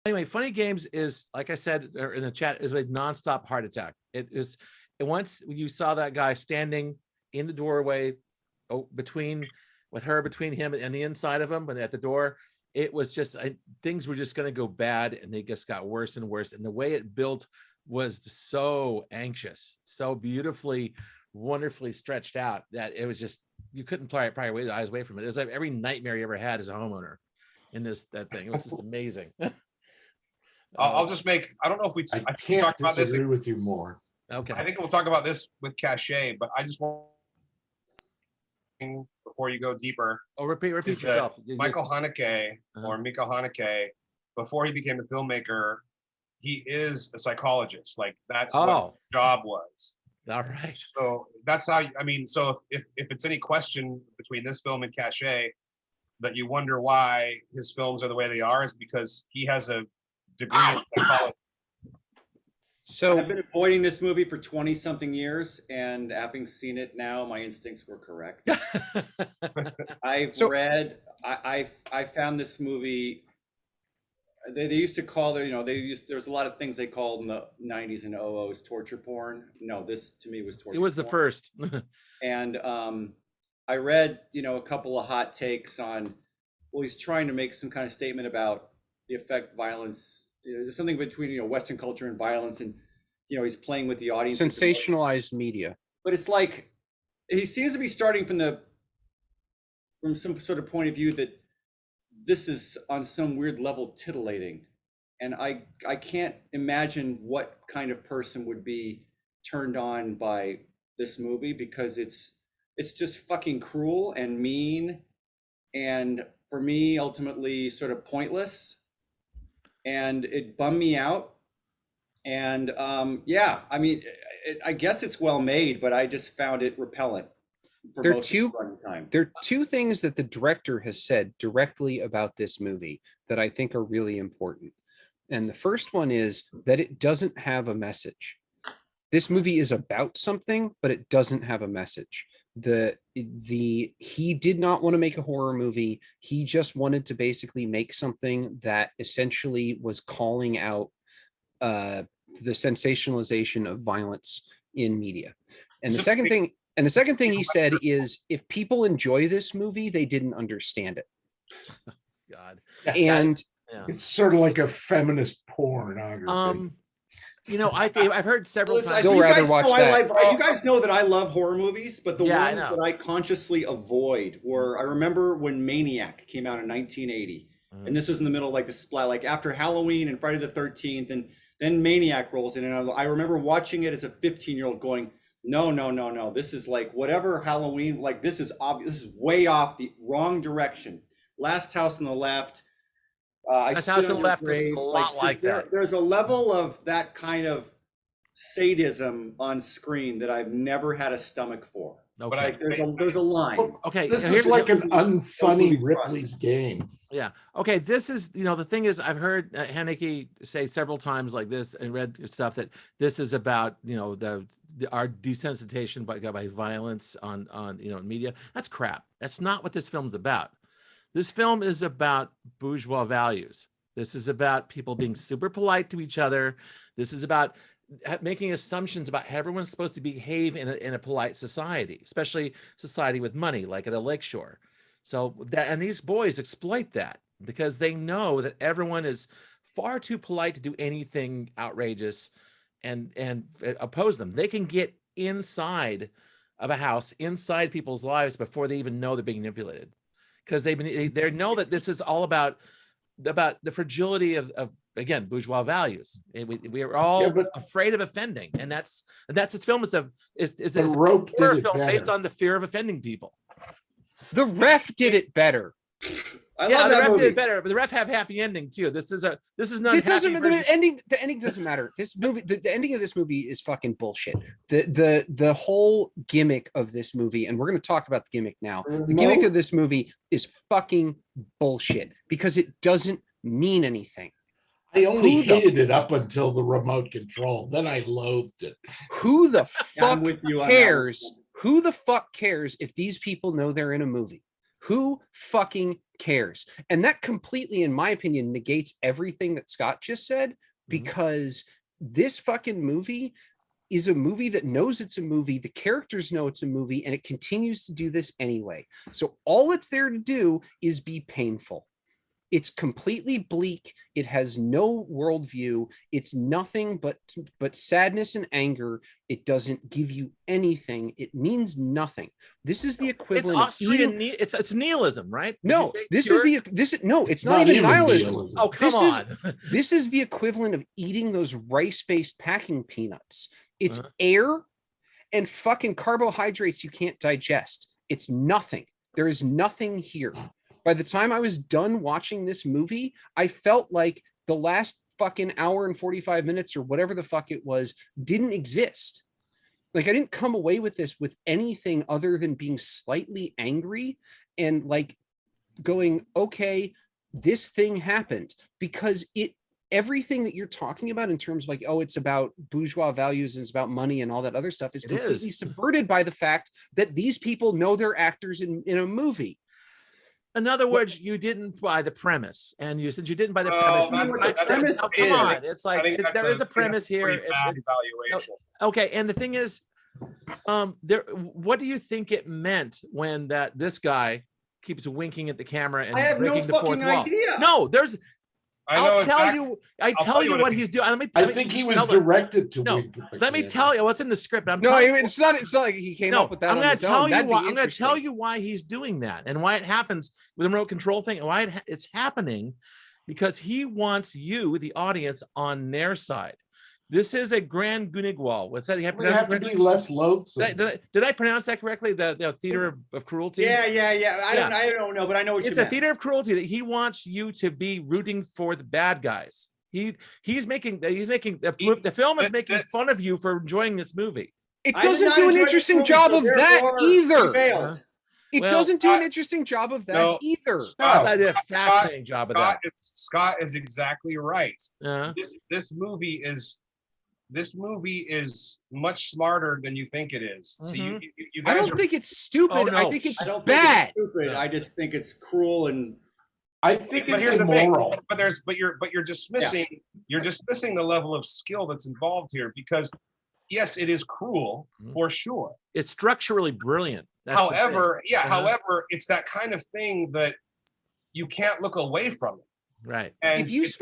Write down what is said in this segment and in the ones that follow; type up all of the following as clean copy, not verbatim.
Anyway, Funny Games is, like I said in the chat, is a nonstop heart attack. And once you saw that guy standing in the doorway, between him and the inside of him, but at the door, it was just things were just going to go bad, and they just got worse and worse. And the way it built was so anxious, so beautifully, wonderfully stretched out that it was just, you couldn't probably wait eyes away from it. It was like every nightmare you ever had as a homeowner in that thing. It was just amazing. I'll just make, I don't know if I can't talk about this. Disagree with you more. Okay. I think we'll talk about this with Cachet, but I just want, before you go deeper. Oh, repeat yourself. Michael Haneke, or Miko Haneke, before he became a filmmaker, he is a psychologist. Like that's what his job was. All right. So that's how, I mean, so if it's any question between this film and Cachet that you wonder why his films are the way they are, is because he has a degree in psychology. So I've been avoiding this movie for 20 something years, and having seen it now, my instincts were correct. I found this movie, they used to call there's a lot of things they called in the 90s and 00s torture porn. No, this to me was torture porn. It was the first. And I read, a couple of hot takes on, well, he's trying to make some kind of statement about the effect violence, there's something between, Western culture and violence, and, he's playing with the audience. Sensationalized media. But it's like, he seems to be starting from some sort of point of view that this is on some weird level titillating. And I can't imagine what kind of person would be turned on by this movie, because it's just fucking cruel and mean, and for me, ultimately sort of pointless. And it bummed me out. And I mean, I guess it's well made, but I just found it repellent for most of the running time. There are two things that the director has said directly about this movie that I think are really important. And the first one is that it doesn't have a message. This movie is about something, but it doesn't have a message. He did not want to make a horror movie. He just wanted to basically make something that essentially was calling out the sensationalization of violence in media. And the second thing he said is, if people enjoy this movie, they didn't understand it. God. And it's sort of like a feminist pornography. I've heard several times. Still rather watch that. You guys know that I love horror movies, but the ones that I consciously avoid were, I remember when Maniac came out in 1980, and this was in the middle, like after Halloween and Friday the 13th, and then Maniac rolls in, and I remember watching it as a 15-year-old going, no, this is like whatever Halloween, like this is obvious, this is way off, the wrong direction. Last House on the Left. Last House on the Left is a lot like that. There's a level of that kind of sadism on screen that I've never had a stomach for. Okay. But there's a line. Okay. This is like an unfunny Ripley's Game. Yeah. Okay. This is, the thing is, I've heard Haneke say several times like this, and read stuff that this is about, our desensitization by violence on media. That's crap. That's not what this film's about. This film is about bourgeois values. This is about people being super polite to each other. This is about making assumptions about how everyone's supposed to behave in a polite society, especially society with money, like at a lakeshore. And these boys exploit that because they know that everyone is far too polite to do anything outrageous and oppose them. They can get inside of a house, inside people's lives before they even know they're being manipulated. Because they know that this is all about the fragility of again, bourgeois values. We are all afraid of offending, and that's this film is a horror film based on the fear of offending people. The Ref did it better. I love that movie. Did it better, but the Ref have happy ending too. This is not. The ending doesn't matter. This movie, the ending of this movie is fucking bullshit. The whole gimmick of this movie, and we're going to talk about the gimmick now. The gimmick of this movie is fucking bullshit because it doesn't mean anything. I only hated it up until the remote control. Then I loathed it. Who the fuck cares? Who the fuck cares if these people know they're in a movie? Who fucking cares? And that completely, in my opinion, negates everything that Scott just said, because this fucking movie is a movie that knows it's a movie. The characters know it's a movie, and it continues to do this anyway. So all it's there to do is be painful. It's completely bleak. It has no worldview. It's nothing but sadness and anger. It doesn't give you anything. It means nothing. This is the It's equivalent of Austrian. eating. It's nihilism, right? Would No, you say this pure? is no. It's not even nihilism. nihilism. Oh, come This is- on. This is the equivalent of eating those rice-based packing peanuts. It's Uh-huh. air and fucking carbohydrates you can't digest. It's nothing. There is nothing here. By the time I was done watching this movie, I felt like the last fucking hour and 45 minutes or whatever the fuck it was didn't exist. Like, I didn't come away with this with anything other than being slightly angry and like going, okay, this thing happened, because everything that you're talking about in terms of like, oh, it's about bourgeois values and it's about money and all that other stuff is It completely is. subverted by the fact that these people know they're actors in a movie. In other words, you didn't buy the premise, and you said you didn't buy the Well, premise. that's- I said, premise oh, come is- on, it's I like think that's there is a premise that's here. pretty bad evaluation. Okay, and the thing is, what do you think it meant when this guy keeps winking at the camera and I have no breaking the fourth fucking wall? idea. No, there's. I know I'll tell exactly- you. I'll tell you what what it he's doing. Let me I think he was tell them- directed to No, wink at the Let me camera. tell you what's in the script. I'm No, telling you. it's not like he came up with that. I'm on going his to tell own. you That'd be why. I'm going to interesting. tell you why he's doing that and why it happens with the remote control thing and why it's happening, because he wants you, the audience, on their side. This is a grand Gunigwal. What's that? You have to We pronounce have it to be correctly? less loathsome. Did I pronounce that correctly? The theater of cruelty. Yeah. I don't know, but I know what It's you a meant. theater of cruelty that he wants you to be rooting for the bad guys. He's making the film is making fun of you for enjoying this movie. It I did doesn't not do an enjoy this interesting movie, job so of that therefore, either. we failed. It Well, doesn't do an I- interesting job of that No. either. I did a fascinating job of that. Scott is exactly right. Uh, This movie is much smarter than you think it is. So you I guys don't are think it's stupid. Oh, no. I think it's I don't bad. think it's stupid. No. I just think it's cruel and I think but it's here's the thing. immoral. But you're dismissing the level of skill that's involved here, because yes, it is cruel for sure. it's structurally brilliant. That's the thing. However, Uh-huh. however, it's that kind of thing that you can't look away from it. Right. And If you it's-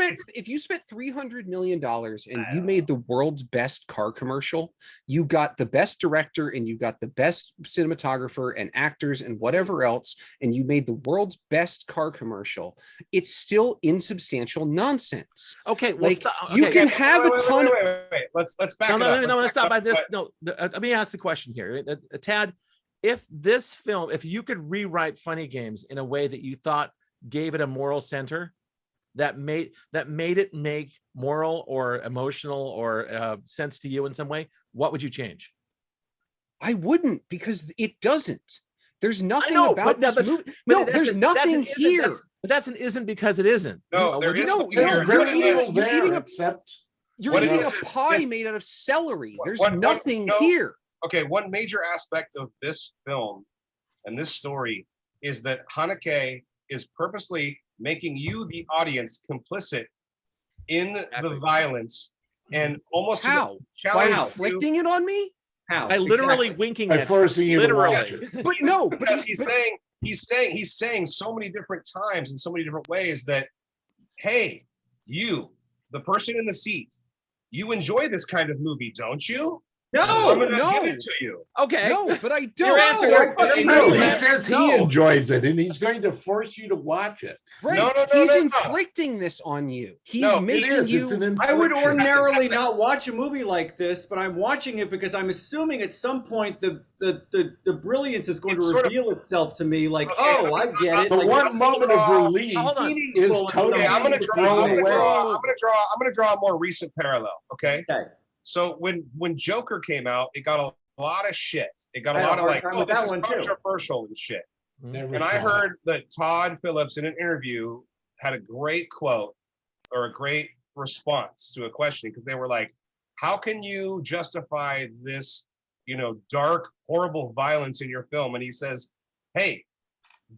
spent $300 million and you made the world's best car commercial, you got the best director and you got the best cinematographer and actors and whatever else, and you made the world's best car commercial, it's still insubstantial nonsense. Okay. Well, Like, stop. you Okay. can have a ton of Wait. Let's back No, it no, up. no, no. Let's back stop it by up. this. No, let me ask the question here, Tad. If this film, if you could rewrite Funny Games in a way that you thought gave it a moral center, that made it make moral or emotional or sense to you in some way, what would you change? I wouldn't, because it doesn't. There's nothing know, about but- this but- movie. but No, that's there's an- that's an nothing isn't, here. But that's an isn't because it isn't. No, there would you- is No, something no, here. you're Very eating little you're eating there, a- except You're What it eating a is, pie this- made out of celery. There's What- nothing no. here. Okay, one major aspect of this film and this story is that Haneke is purposely making you, the audience, complicit in the violence and almost to the How? By challenge you- inflicting it on me? how? By literally Exactly. winking by at forcing you to watch literally. it. But no, but, because but he's saying so many different times in so many different ways that, hey, you, the person in the seat, you enjoy this kind of movie, don't you? I'm No, gonna no. give it to you. Okay. no, but I Your don't. answer- No, your but- No, personal he answer- says he no. enjoys it, and he's going to force you to watch it. Right. No, no, no, He's no, no. inflicting this on you. He's No, it It making is. you. It's an I would infliction. ordinarily not watch a movie like this, but I'm watching it because I'm assuming at some point the brilliance is going It's to sort of- reveal itself to me. Like, Okay, oh, I get it. The Like, one moment of relief Hold on. is meaningful in totally Okay, I'm gonna thrown away. draw a more recent parallel. Okay. Okay. So when Joker came out, it got a lot of shit. It got I a had lot a of hard like, time oh, with this that is one, too. controversial and shit. Never And I saw it. heard that Todd Phillips in an interview had a great quote or a great response to a question, because they were like, how can you justify this, dark, horrible violence in your film? And he says, hey,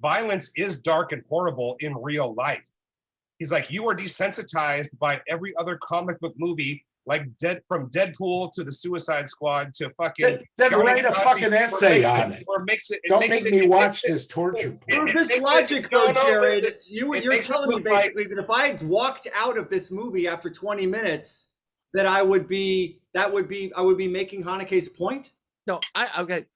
violence is dark and horrible in real life. He's like, you are desensitized by every other comic book movie, like from Deadpool to the Suicide Squad to fucking. Then Guardians write a of the fucking Galaxy, essay on it. Or mix it. Don't make me watch this torture it- porn. For this makes logic, it- though, no, no, Jared, listen, you're makes it telling me look like- basically that if I walked out of this movie after 20 minutes, that I would be making Haneke's point. No, okay.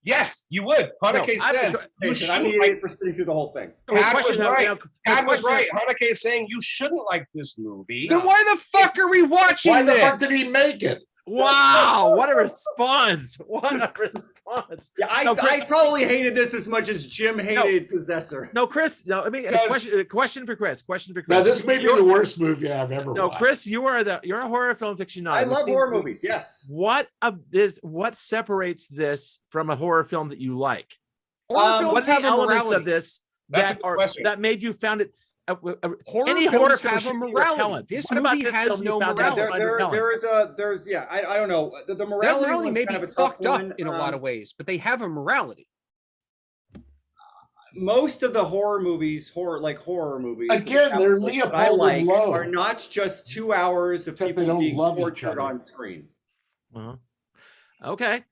Yes, you would. Haneke No, says you Jason, I'm shouldn't the like. idiot for sitting through the whole thing. Pat Question was now, right. you know, Pat was question- right. Haneke is saying you shouldn't like this movie. Then why the fuck are we watching Why the this? fuck did he make it? Wow, what a response! What a response! Yeah, No, I probably hated this as much as Jim hated Possessor. No, Chris. No, I mean, question for Chris. Question for Now, Chris. this may be the worst movie I've ever No, watched. Chris, you're a horror film aficionado. I love This horror thing- movies. Yes. What separates this from a horror film that you like? Horror films What are have the a elements morality. of this That's a that good question. that made you found it? Horror any films horror film have should a be morality. repellent. This What about movie this has film you no found morality. out? I don't know. The Their morality, morality one's may kind be of a tough fucked up one. in a lot of ways, but they have a morality. Most of the horror movies, Again, they're that I Leopold like and Lowe. are not just 2 hours of Except they people don't being love each tortured other. on screen. Uh-huh. Okay.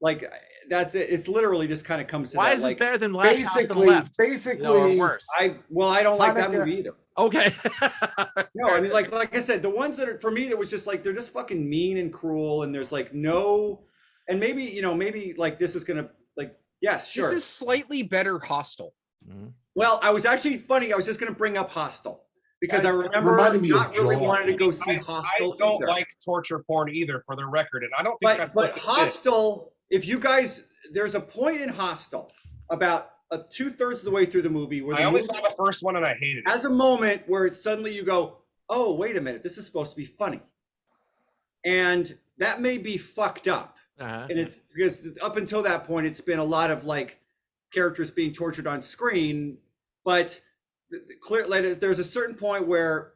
Like that's it. It's literally just kind of comes to Why that. is this Like, better than Last House on the Left? Basically, Or worse? I don't like that Hanukkah- movie either. Okay. No, I mean, like I said, the ones that are for me that was just like they're just fucking mean and cruel, and there's like no, and maybe like this is gonna like yes, sure. This is slightly better Hostel. Mhm. Well, I was just gonna bring up Hostel because I remember reminded me of not really Joel. wanting to go see I Hostel don't either. like torture porn either, for the record, and I don't think that's But what it is. Hostel, if you guys, there's a point in Hostel about 2/3 of the way through the movie where I the only movie saw the first one and I hated it. has a moment where it's suddenly you go, oh, wait a minute, this is supposed to be funny. And that may be fucked up. Uh-huh. And it's because up until that point, it's been a lot of like characters being tortured on screen. But there's a certain point where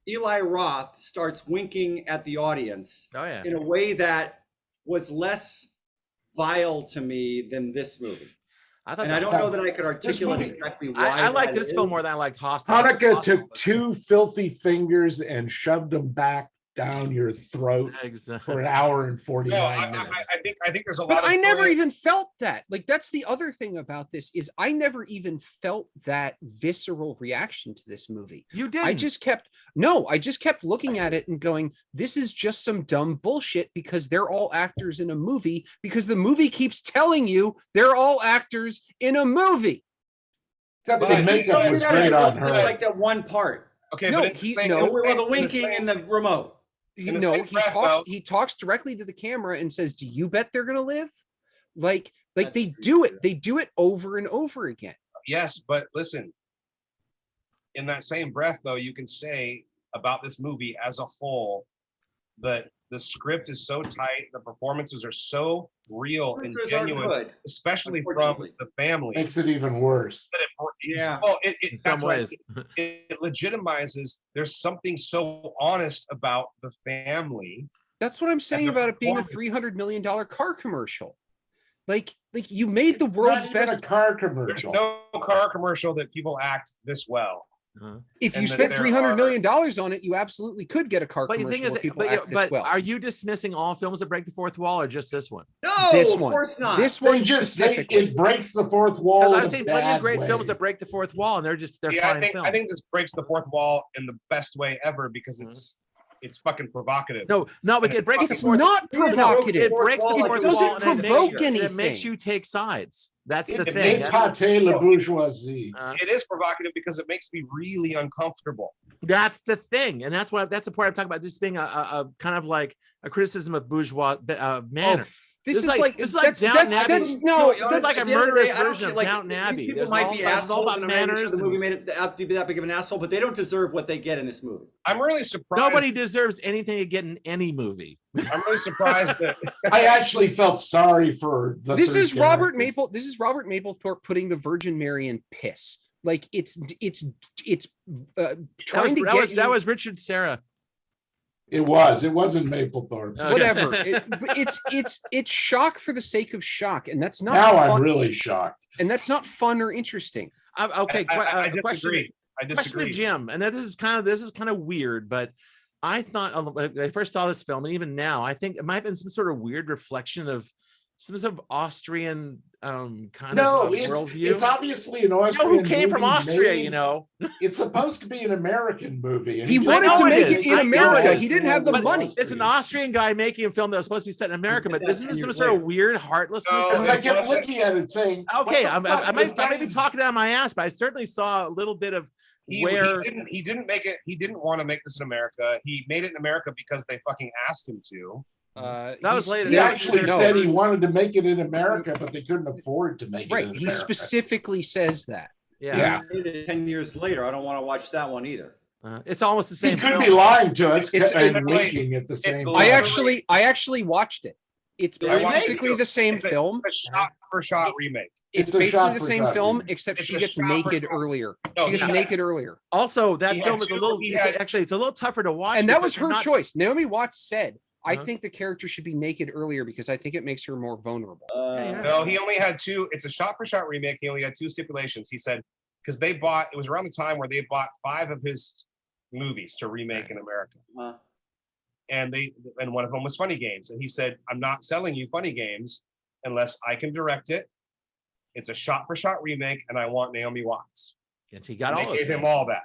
Eli Roth starts winking at the audience Oh yeah. in a way that was less vile to me than this movie. I thought And I that- don't know that I could articulate movie- exactly why. I like that this is. film more than I liked Hostel. Hanukkah Hostel took was- two filthy fingers and shoved them back down your throat Exactly. for an hour and No, 49 minutes. I think there's a lot But of I never brilliant- even felt that. Like that's the other thing about this is I never even felt that visceral reaction to this movie. You did. I just kept looking at it and going, this is just some dumb bullshit because they're all actors in a movie because the movie keeps telling you they're all actors in a movie. Except But- the makeup was great on Just her. like that one part. Okay, No, but it's the he- same- no. in Well, the the winking same- and the remote. In the No, same breath, though- he talks directly to the camera and says, do you bet they're gonna live? Like That's they true, do it. too. They do it over and over again. Yes, but listen, in that same breath, though, you can say about this movie as a whole that the script is so tight, the performances are so real and Pictures are genuine, good. especially from unfortunately. the family. Makes it even worse. But Yeah. well, In that's some right. ways. It legitimizes. There's something so honest about the family. That's what I'm saying the about it being a performance- $300 million car commercial. Like you made the It's world's not even best. a car There's commercial. no car commercial that people act this well. Uh-huh. If you and that spent there $300 are- million on it, you absolutely could get a car But the commercial thing is, where people act this but well. are you dismissing all films that break the fourth wall or just this one? No, This of one. course not. This They one just specifically. it breaks the fourth wall. Because in I've a seen plenty of bad great way. films that break the fourth wall, and they're Yeah, fine films. I think this breaks the fourth wall in the best way ever because it's fucking provocative. no, but it breaks the It's fourth. not It provocative. breaks the It fourth doesn't wall, and it makes provoke you- It makes anything. you take sides. That's the It thing. They That's, pate la bourgeoisie. It is provocative because it makes me really uncomfortable. that's the thing, and that's the point I'm talking about. This being a kind of like a criticism of bourgeois manner. This This is is like Downton Abbey. that's no. This is like a At the end of the murderous day, I don't version feel of like Downton these Abbey. People There's might all- be it's all assholes, about and I'm not sure manners the movie and- made it out to be that big of an asshole, but they don't deserve what they get in this movie. I'm really surprised. Nobody deserves anything to get in any movie. I'm really surprised that I actually felt sorry for the. This three is Robert characters. Maple. This is Robert Mapplethorpe putting the Virgin Mary in piss. Like it's trying to get that you. was Richard Serra. It wasn't Maplethorpe. Okay. Whatever. It's shock for the sake of shock, and that's not Now fun, I'm really shocked. and that's not fun or interesting. Okay. I Question. disagree. I Question to disagree. Jim, and this is kind of weird, but I thought when I first saw this film, and even now, I think it might have been some sort of weird reflection of some sort of Austrian kind of worldview. It's obviously an You know Austrian who came from movie Austria, made- you know? It's supposed to be an American movie. and He just wanted know to it make is. it in I know America. it is. He didn't have the But money. It's an Austrian guy making a film that was supposed to be set in America, but That's isn't 10 this some years sort of later. weird heartlessness? No, And to I it? kept looking at it saying, Okay, what the fuck? I This may be guy's- talking out my ass, but I certainly saw a little bit of where. He didn't make it. He didn't want to make this in America. He made it in America because they fucking asked him to. That was he's- later. He Yeah, actually no. said he wanted to make it in America, but they couldn't afford to make it Right. in He America. specifically says that. Yeah. 10 years later, I don't want to watch that one either. It's almost the He same. could film. be lying to us It's- and it's- winking at the same it's time. I actually watched it. It's I watched basically it. the same It's a- film. A shot-for-shot remake. It's It's a basically the shot-for-shot same film, remake. except It's she a gets shot-for-shot. naked earlier. No, She gets he- naked earlier. Also, that He film had is a two- little. he It's had- actually, it's a little tougher to watch. And that because was you're her not- choice. Naomi Watts said, I Uh-huh. think the character should be naked earlier because I think it makes her more vulnerable. yeah. No, he only had two. It's a shot-for-shot remake. He only had two stipulations. He said because they bought. It was around the time where they bought 5 of his movies to remake in America, and one of them was Funny Games. And he said, "I'm not selling you Funny Games unless I can direct it. It's a shot-for-shot remake, and I want Naomi Watts." And he got And all they those gave him things. all that.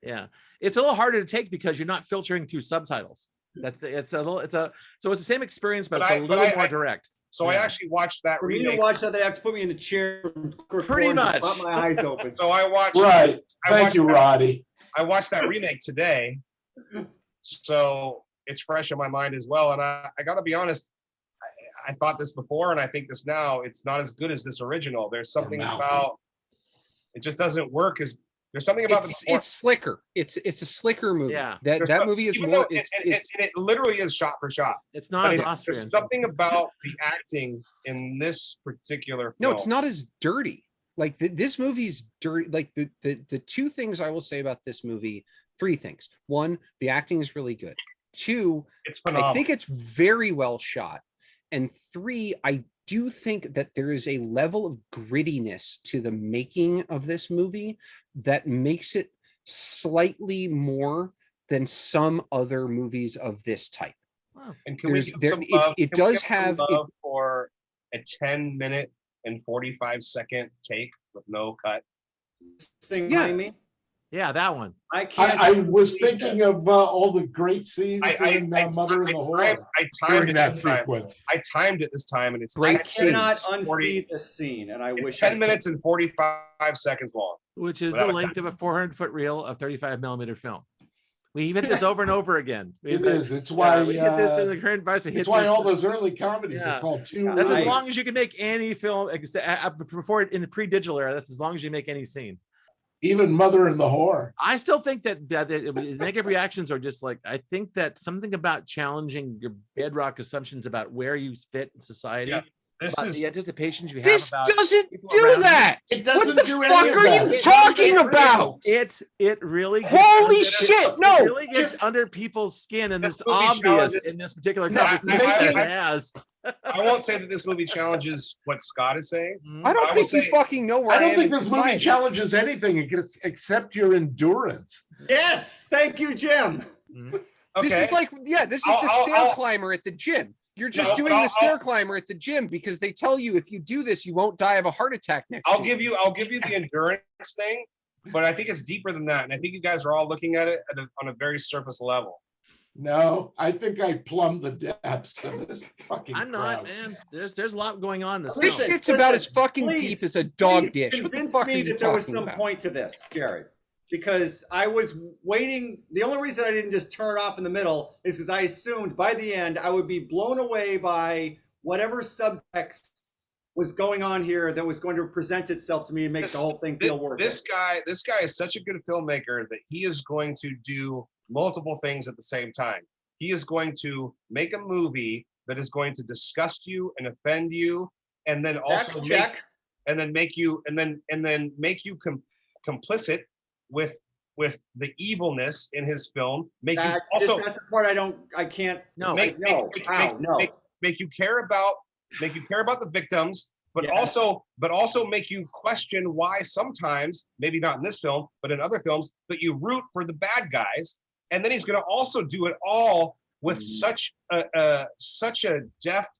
Yeah, it's a little harder to take because you're not filtering through subtitles. So it's the same experience, but But it's a little more I- direct. So I Yeah. actually watched that For me to remake. watch that, they have to put me in the chair. Pretty much. Pop my eyes open. So I watched. Right. I Thank watched you, that- Roddy. I watched that remake today, so it's fresh in my mind as well. And I got to be honest, I thought this before, and I think this now. It's not as good as this original. There's something Malcolm. about it just doesn't work. There's something about It's slicker. It's a slicker movie. Yeah. That movie is even more. though It's it literally is shot for shot. It's not But as there's Austrian. something about the acting in this particular no, film. it's not as dirty. Like this movie's dirty. Like the two things I will say about this movie, 3 things. 1, the acting is really good. 2, It's phenomenal. I think it's very well shot. And 3, I do think that there is a level of grittiness to the making of this movie that makes it slightly more than some other movies of this type. And can we there's- give there- some it- love? it Can we does give some have- love for a 10-minute and 45-second take with no cut. This thing Yeah. behind me. Yeah, that one. I can't. I was believe thinking this. of all the great scenes I in Mother in the Horror I timed during it that this time. sequence. I timed it this time, and it's Great I cannot scenes. unfeed this scene, and I It's wish 10 I minutes and 45 seconds long. Which is Without the a length of a 400-foot reel of 35mm film. We hit this over and over again. It is. It's why. we hit this in the current advice. We hit It's why this. all those early comedies Yeah. are called 2. Yeah, That's as Right. long as you can make any film before in the pre-digital era. That's as long as you make any scene. Even Mother in the Horror. I still think that negative reactions are just like, I think that something about challenging your bedrock assumptions about where you fit in society, Yeah, This about is the anticipations you have This about doesn't people do around you. that. It doesn't What the do any fuck of are that. you It talking doesn't about? It really gets Holy under- shit, it no. really gets under people's skin, and This it's movie obvious challenges- in this particular No, conversation I- that I- it has. I won't say that this movie challenges what Scott is saying. I don't I think will you say- fucking know where I I, don't am think in this movie society. challenges anything except your endurance. Yes, thank you, Jim. Okay. This is like, this is the I'll- stair I'll- climber at the gym. You're just No, doing but the I'll- stair climber at the gym because they tell you if you do this, you won't die of a heart attack next I'll week. give you the endurance thing, but I think it's deeper than that. And I think you guys are all looking at it on a very surface level. No, I think I plumbed the depths of this fucking I'm not, crowd. man. There's a lot going on in this This film. shit's about as Listen, fucking please, deep as a dog Please dish. What the convince fuck are me you that there was talking some about? point to this, Jerry. Because I was waiting. The only reason I didn't just turn it off in the middle is because I assumed by the end I would be blown away by whatever subtext was going on here that was going to present itself to me and make the whole thing feel worth This it. guy is such a good filmmaker that he is going to do multiple things at the same time. He is going to make a movie that is going to disgust you and offend you, and then also Check. make you complicit with with the evilness in his film, make you That's also the part I can't. No, make no, ow, no. make you care about the victims, but Yes. also make you question why sometimes, maybe not in this film, but in other films, but you root for the bad guys. And then he's going to also do it all with such a deft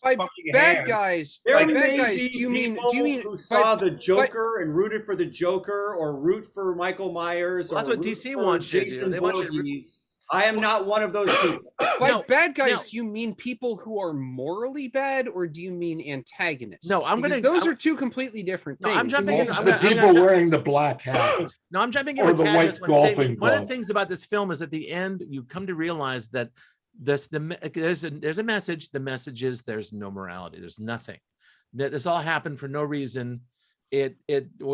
By fucking bad hand. guys, There by may bad guys, be do you mean who by- saw the Joker and rooted for the Joker, or root for Michael Myers, Well, that's or what root DC for wants you to do. Jason They want you to root- Voorhees? I am not one of those people. by No, bad guys, no. do you mean people who are morally bad, or do you mean antagonists? No, I'm Because gonna- those are two completely different No, things. I'm jumping And in- also- I'm The gonna- people wearing the black hats. No, I'm jumping in Or with the Tad white just want to say golfing one of the glove. things about this film is at the end you come to realize that there's a message. The message is there's no morality. There's nothing. This all happened for no reason.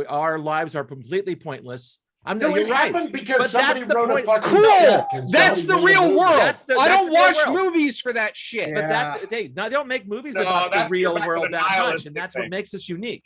Our lives are completely pointless. No, you're it right. happened because But somebody that's the wrote a point. fucking Cool. check and That's somebody the made a real movie. world. That's the I don't real watch world. movies for that shit. Yeah. But that's they don't make movies No, about the that's- you're real back to world the that much, nihilistic and that's thing. what makes us unique.